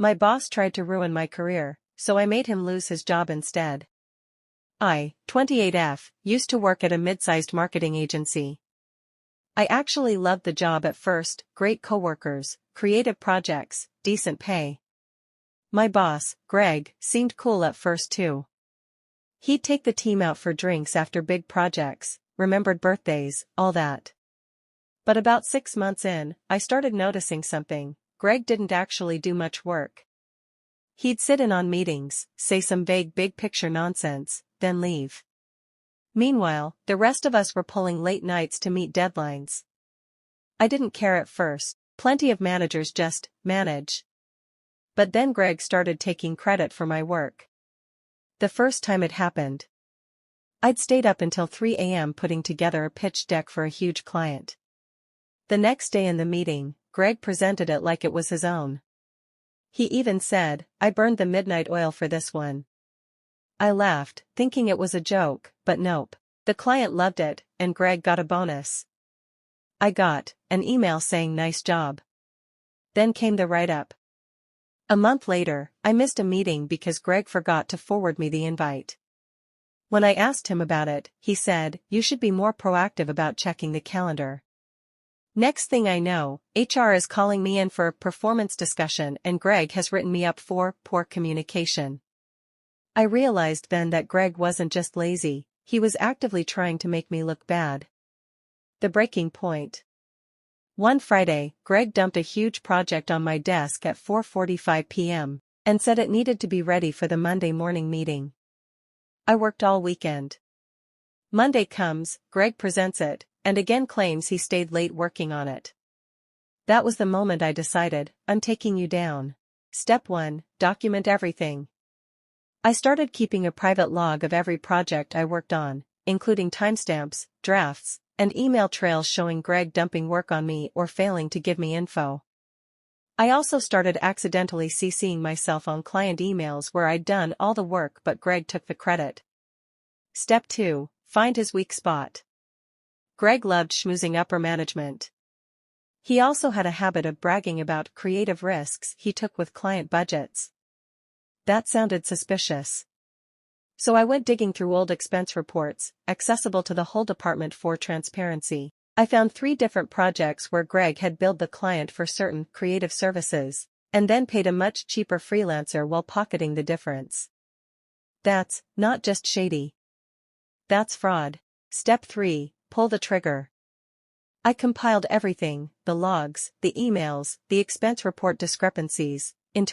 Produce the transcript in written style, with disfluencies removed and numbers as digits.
My boss tried to ruin my career, so I made him lose his job instead. I, 28F, used to work at a mid-sized marketing agency. I actually loved the job at first, great coworkers, creative projects, decent pay. My boss, Greg, seemed cool at first too. He'd take the team out for drinks after big projects, remembered birthdays, all that. But about 6 months in, I started noticing something. Greg didn't actually do much work. He'd sit in on meetings, say some vague big-picture nonsense, then leave. Meanwhile, the rest of us were pulling late nights to meet deadlines. I didn't care at first, plenty of managers just manage. But then Greg started taking credit for my work. The first time it happened, I'd stayed up until 3 a.m. putting together a pitch deck for a huge client. The next day in the meeting, Greg presented it like it was his own. He even said, "I burned the midnight oil for this one." I laughed, thinking it was a joke, but nope. The client loved it, and Greg got a bonus. I got an email saying nice job. Then came the write-up. A month later, I missed a meeting because Greg forgot to forward me the invite. When I asked him about it, he said, "You should be more proactive about checking the calendar." Next thing I know, HR is calling me in for a performance discussion and Greg has written me up for poor communication. I realized then that Greg wasn't just lazy, he was actively trying to make me look bad. The breaking point. One Friday, Greg dumped a huge project on my desk at 4:45 p.m. and said it needed to be ready for the Monday morning meeting. I worked all weekend. Monday comes, Greg presents it, and again claims he stayed late working on it. That was the moment I decided, I'm taking you down. Step 1, document everything. I started keeping a private log of every project I worked on, including timestamps, drafts, and email trails showing Greg dumping work on me or failing to give me info. I also started accidentally CCing myself on client emails where I'd done all the work but Greg took the credit. Step 2, find his weak spot. Greg loved schmoozing upper management. He also had a habit of bragging about creative risks he took with client budgets. That sounded suspicious. So I went digging through old expense reports, accessible to the whole department for transparency. I found 3 different projects where Greg had billed the client for certain creative services, and then paid a much cheaper freelancer while pocketing the difference. That's not just shady. That's fraud. Step 3, pull the trigger. I compiled everything, the logs, the emails, the expense report discrepancies, into